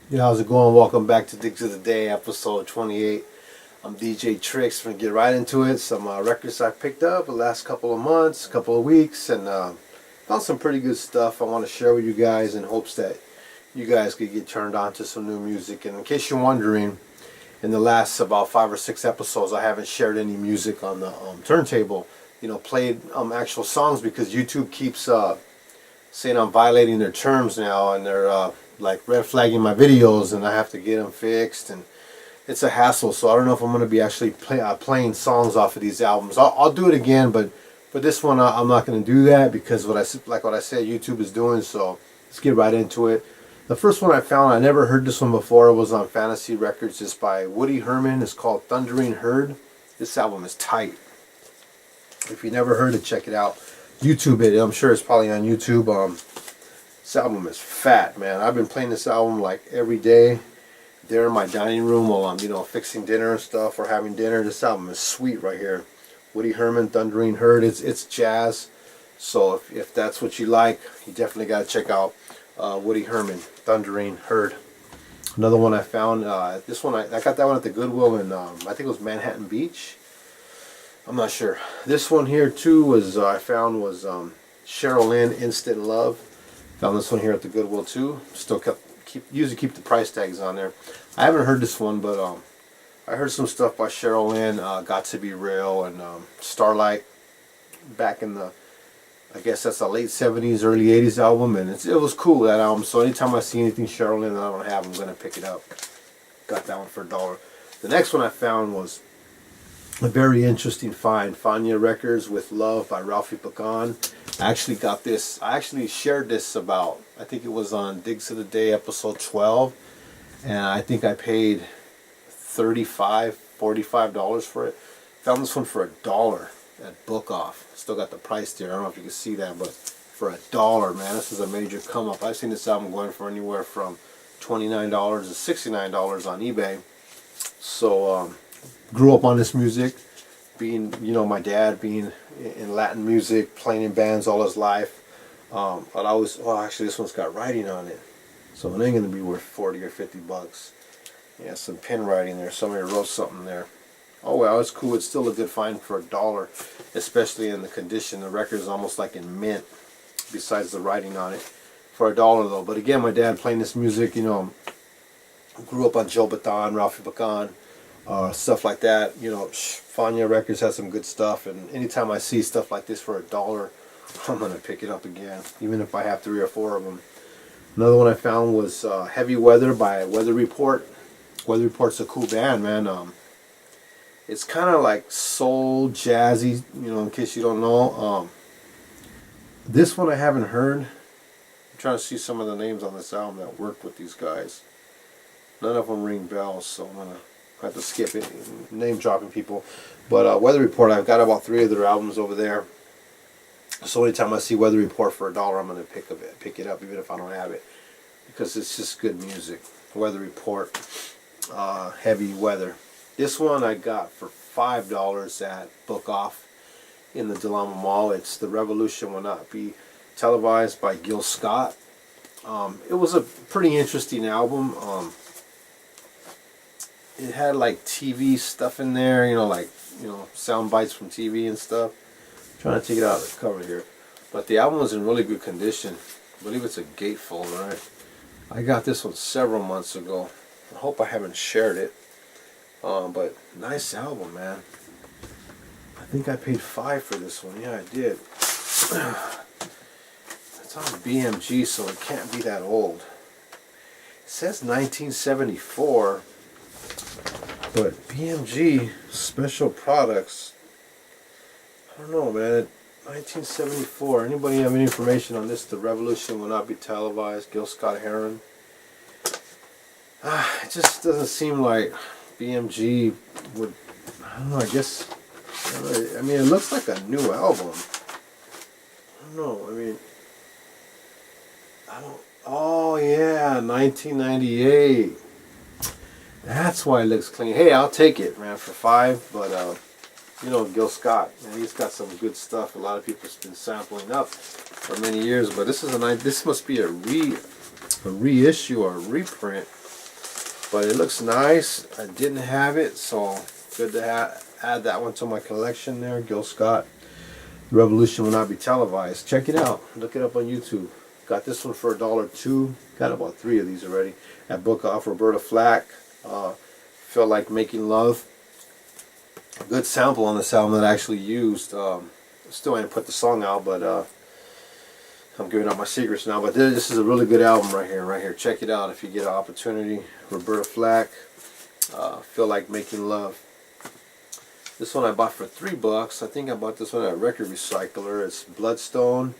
Yeah, how's it going? Welcome back to Digs of the Day, episode 28. I'm DJ Tricks. We're going to get right into it. Some records I picked up the last couple of months, couple of weeks, and found some pretty good stuff I want to share with you guys in hopes that you guys could get turned on to some new music. And in case you're wondering, in the last about 5 or 6 episodes, I haven't shared any music on the turntable, played actual songs because YouTube keeps saying I'm violating their terms now, and they're like red flagging my videos, and I have to get them fixed, and it's a hassle. So I don't know if I'm going to be actually playing songs off of these albums. I'll do it again, but for this one I'm not going to do that because what I said YouTube is doing. So let's get right into it. The first one I found, I never heard this one before. It was on Fania Records. It's by Woody Herman. It's called Thundering Herd. This album is tight. If you never heard it, check it out. YouTube it. I'm sure it's probably on YouTube. This album is fat, man. I've been playing this album like every day there in my dining room while I'm, fixing dinner and stuff or having dinner. This album is sweet right here. Woody Herman, Thundering Herd. It's jazz. So if that's what you like, you definitely got to check out Woody Herman, Thundering Herd. Another one I found, this one, I got that one at the Goodwill in, I think it was Manhattan Beach. I'm not sure. This one here too was, I found was Cheryl, Lynn, Instant Love. Found this one here at the Goodwill too. Still usually keep the price tags on there. I haven't heard this one, but I heard some stuff by Cheryl Lynn, Got to Be Real, and Starlight back in the, I guess that's the late 70s, early 80s album, and it was cool, that album. So anytime I see anything Cheryl Lynn that I don't have, I'm going to pick it up. Got that one for $1. The next one I found was a very interesting find. Fania Records with Love by Rafli, Pagan. I actually got this. I actually shared this about, I think it was on Digs of the Day episode 12. And I think I paid $45 for it. Found this one for $1 at Book Off. Still got the price there. I don't know if you can see that, but for $1, man, this is a major come up. I've seen this album going for anywhere from $29 to $69 on eBay. So, grew up on this music, being, my dad being in Latin music, playing in bands all his life. But I was, well, actually this one's got writing on it, so it ain't gonna be worth 40 or 50 bucks. Yeah, some pen writing there. Somebody wrote something there. Oh well, it's cool. It's still a good find for $1, especially in the condition. The record is almost like in mint, besides the writing on it, for $1 though. But again, my dad playing this music, grew up on Joe Bataan, Ralphie Bacan. Stuff like that, Fania Records has some good stuff, and anytime I see stuff like this for $1, I'm gonna pick it up again, even if I have 3 or 4 of them. Another one I found was Heavy Weather by Weather Report. Weather Report's a cool band, man. It's kind of like soul, jazzy, in case you don't know. This one I haven't heard. I'm trying to see some of the names on this album that worked with these guys. None of them ring bells, so I'm gonna have to skip it, name dropping people. But Weather Report, I've got about 3 of their albums over there. So anytime I see Weather Report for $1, I'm going to pick it up, even if I don't have it, because it's just good music. Weather Report, Heavy Weather. This one I got for $5 at Book Off in the Delama Mall. It's The Revolution Will Not Be Televised by Gil Scott. It was a pretty interesting album. It had like TV stuff in there, sound bites from TV and stuff. I'm trying to take it out of the cover here. But the album was in really good condition. I believe it's a gatefold, right? I got this one several months ago. I hope I haven't shared it. But nice album, man. I think I paid $5 for this one. Yeah, I did. It's on BMG, so it can't be that old. It says 1974. But BMG Special Products, I don't know, man. 1974. Anybody have any information on this? The Revolution Will Not Be Televised. Gil Scott, Herman. It just doesn't seem like BMG would. I don't know. I guess. I mean, it looks like a new album. I don't know. I mean, I don't. Oh yeah, 1998. That's why it looks clean. Hey, I'll take it, man, for $5. But Gil Scott, man, he's got some good stuff. A lot of people's been sampling up for many years. But this is this must be a reissue or a reprint But it looks nice. I didn't have it, so good to add that one to my collection there. Gil Scott, Revolution Will Not Be Televised. Check it out. Look it up on YouTube. Got this one for $1 Got about 3 of these already. At book off Roberta Flack. Feel Like Making Love. A good sample on this album that I actually used. Still ain't put the song out, but I'm giving out my secrets now. But this is a really good album right here. Check it out if you get an opportunity. Roberta Flack. Feel Like Making Love. This one I bought for $3. I think I bought this one at a record recycler. It's Bloodstone.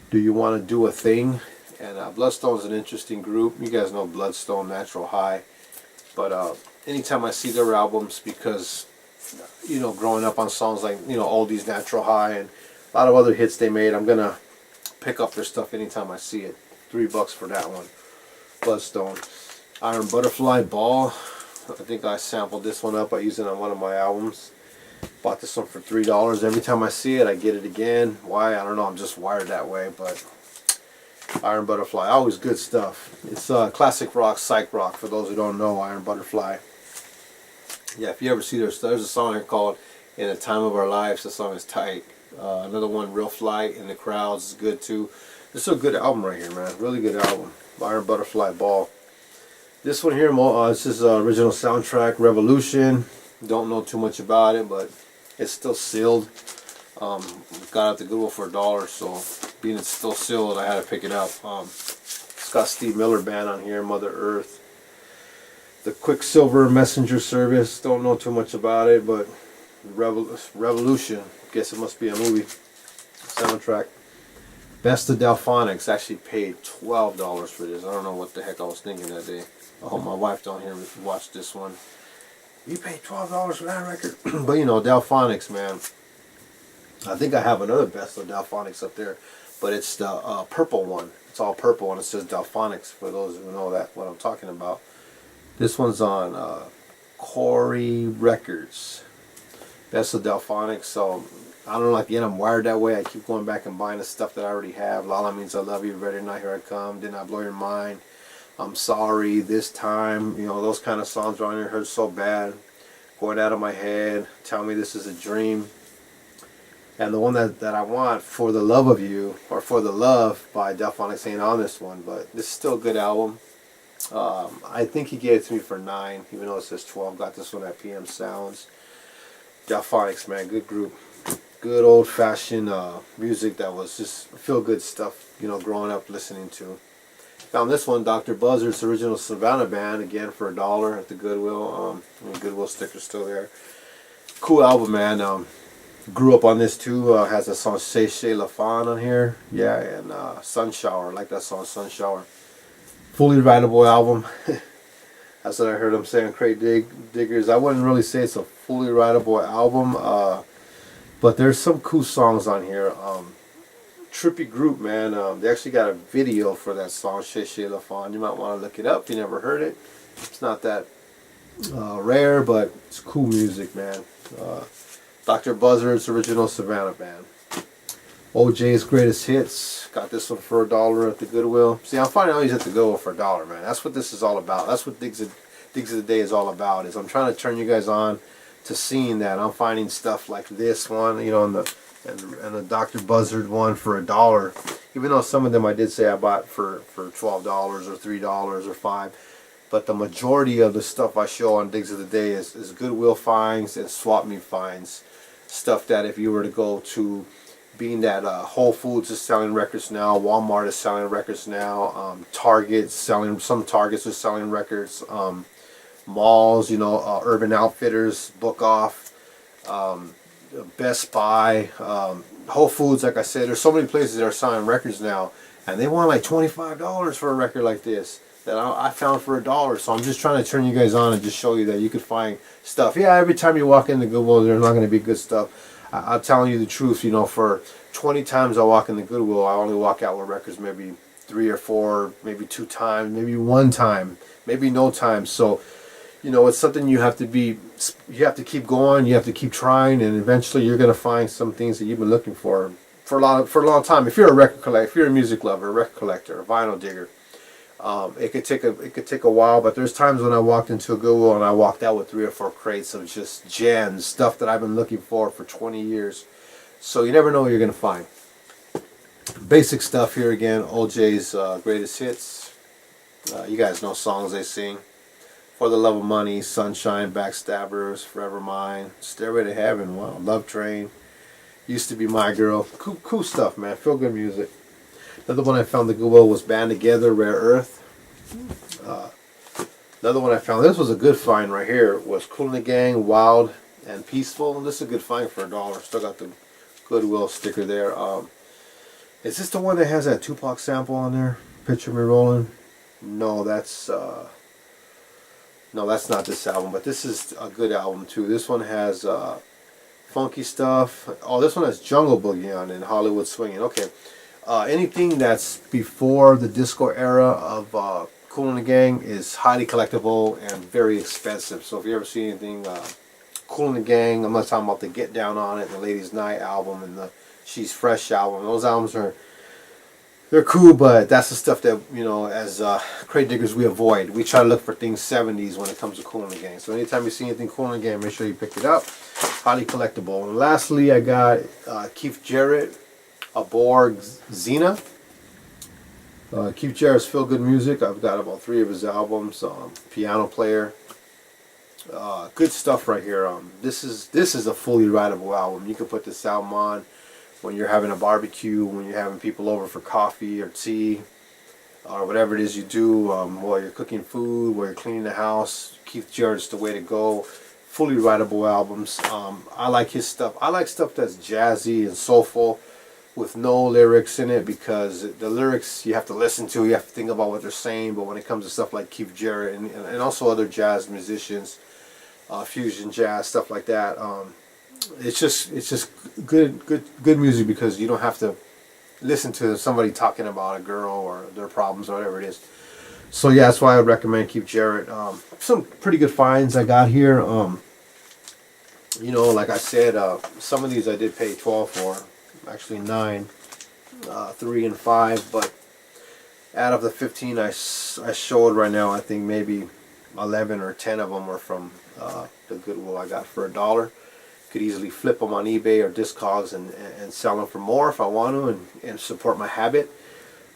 Do You Want to Do a Thing? And Bloodstone is an interesting group. You guys know Bloodstone, Natural High. But anytime I see their albums, because you know, growing up on songs like, you know, Oldies, Natural High, and a lot of other hits they made, I'm gonna pick up their stuff anytime I see it. $3 for that one. Bloodstone. Iron Butterfly Ball. I think I sampled this one up. I used it on one of my albums. Bought this one for $3. Every time I see it, I get it again. Why? I don't know. I'm just wired that way. But Iron Butterfly, always good stuff. It's classic rock, psych rock. For those who don't know, Iron Butterfly. Yeah, if you ever see there's a song here called In a Time of Our Lives. The song is tight. Another one, Real Flight in the Crowds, is good too. This is a good album right here, man. Really good album. Iron Butterfly Ball. This one here, this is original soundtrack, Revolution. Don't know too much about it, but it's still sealed. Got it at the Goodwill for $1, so being it's still sealed, I had to pick it up. It's got Steve Miller Band on here, Mother Earth. The Quicksilver Messenger Service, don't know too much about it, but Revolution, guess it must be a movie soundtrack. Best of Delfonics, actually paid $12 for this. I don't know what the heck I was thinking that day. I hope my wife don't hear me watch this one. You paid $12 for that record? But you know, Delfonics, man. I think I have another Best of Delfonics up there, but it's the purple one. It's all purple and it says Delfonics, for those who know that what I'm talking about. This one's on Kool Records. Best of Delfonics. So I don't know, like, again, I'm wired that way. I keep going back and buying the stuff that I already have. Lala Means I Love You, Ready or Not, Here I Come, Did Not Blow Your Mind, I'm Sorry, This Time. You know, those kind of songs are on here. Hurt So Bad, Going Out of My Head, Tell Me This Is a Dream. And the one that I want, For the Love of You, or For the Love by Delfonics, ain't on this one, but this is still a good album. I think he gave it to me for $9, even though it says 12. Got this one at PM Sounds. Delfonics, man, good group. Good old-fashioned music that was just feel-good stuff, you know, growing up listening to. Found this one, Dr. Buzzard's original Savannah Band, again for $1 at the Goodwill. Goodwill sticker's still there. Cool album, man. Grew up on this too. Has a song Chez La Fan on here. Yeah, and Sun Shower. I like that song, Sun Shower. Fully writable album. That's what I heard him saying, Crate Diggers. I wouldn't really say it's a fully writable album, but there's some cool songs on here. Trippy group, man. They actually got a video for that song, Chez La Fan. You might want to look it up if you never heard it. It's not that rare, but it's cool music, man. Dr. Buzzard's original Savannah Band. Ojays Greatest Hits. Got this one for $1 at the Goodwill. See, I'm finding always at the Goodwill for $1, man. That's what this is all about. That's what Digs of the Day is all about. Is I'm trying to turn you guys on to seeing that. I'm finding stuff like this one, you know, and the Dr. Buzzard one for $1. Even though some of them I did say I bought for $12 or $3 or $5. But the majority of the stuff I show on Digs of the Day is Goodwill finds and swap meet finds. Stuff that if you were to go to, being that Whole Foods is selling records now, Walmart is selling records now, Target's selling, some Targets are selling records, malls, you know, Urban Outfitters, Book Off, Best Buy, Whole Foods, like I said, there's so many places that are selling records now, and they want like $25 for a record like this that I found for $1. So I'm just trying to turn you guys on and just show you that you could find stuff. Yeah, every time you walk into Goodwill, there's not going to be good stuff. I'm telling you the truth, you know, for 20 times I walk in the Goodwill, I only walk out with records maybe 3 or 4, maybe 2 times, maybe 1 time, maybe no time. So, you know, it's something you have to keep going, you have to keep trying, and eventually you're going to find some things that you've been looking for a long time. If you're a record collector, if you're a music lover, a record collector, a vinyl digger, It could take a while, but there's times when I walked into a Goodwill and I walked out with 3 or 4 crates of just gems, stuff that I've been looking for 20 years. So you never know what you're gonna find. Basic stuff here again. Ojays greatest hits. You guys know songs they sing. For the Love of Money, Sunshine, Backstabbers, Forever Mine, Stairway to Heaven, wow, Love Train, Used to Be My Girl. Cool stuff, man. Feel good music. Another one I found the Goodwill was Band Together, Rare Earth. Another one I found, this was a good find right here, was Kool and the Gang, Wild and Peaceful. This is a good find for $1. Still got the Goodwill sticker there. Is this the one that has that Tupac sample on there? Picture Me Rolling? No, that's not this album, but this is a good album too. This one has funky stuff. Oh, this one has Jungle Boogie on it and Hollywood Swinging. Okay, anything that's before the disco era of Kool and the Gang is highly collectible and very expensive. So if you ever see anything Kool and the Gang, I'm not talking about the Get Down on It, the Ladies Night album, and the She's Fresh album. Those albums they're cool, but that's the stuff that, you know, as crate diggers we avoid. We try to look for things 70s when it comes to Kool and the Gang. So anytime you see anything Kool and the Gang, make sure you pick it up. Highly collectible. And lastly, I got Keith Jarrett, a Borg Xena. Keith Jarrett's feel good music. I've got about 3 of his albums. Piano player. Good stuff right here. This is a fully rideable album. You can put this album on when you're having a barbecue, when you're having people over for coffee or tea, or whatever it is you do, while you're cooking food, while you're cleaning the house. Keith Jarrett's the way to go. Fully rideable albums. I like his stuff. I like stuff that's jazzy and soulful with no lyrics in it, because the lyrics you have to listen to, you have to think about what they're saying. But when it comes to stuff like Keith Jarrett and also other jazz musicians, fusion jazz, stuff like that, it's just good music, because you don't have to listen to somebody talking about a girl or their problems or whatever it is. So yeah, that's why I would recommend Keith Jarrett. Some pretty good finds I got here. You know, like I said, some of these I did pay 12 for, actually 9, 3 and 5, but out of the 15 I showed right now, I think maybe 11 or 10 of them were from the Goodwill I got for $1. Could easily flip them on eBay or Discogs and sell them for more if I want to, and support my habit.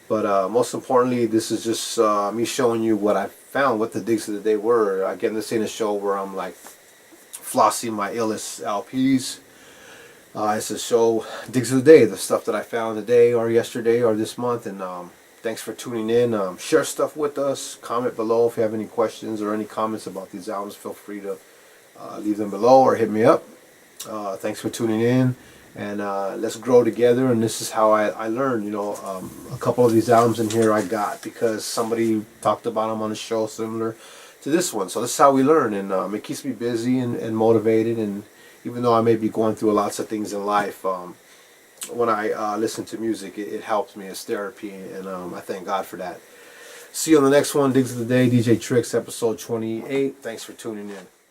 But most importantly, this is just me showing you what I found, what the digs of the day were. Again, this ain't a show where I'm like flossing my illest LPs. It's a show, digs of the day, the stuff that I found today or yesterday or this month. And thanks for tuning in. Share stuff with us. Comment below if you have any questions or any comments about these albums. Feel free to leave them below or hit me up. Thanks for tuning in, and let's grow together. And this is how I learned. You know, a couple of these albums in here I got because somebody talked about them on a show similar to this one. So this is how we learn, and it keeps me busy and motivated. And even though I may be going through lots of things in life, when I listen to music, it helps me. It's therapy, and I thank God for that. See you on the next one, Digs of the Day, DJ Tricks, episode 28. Thanks for tuning in.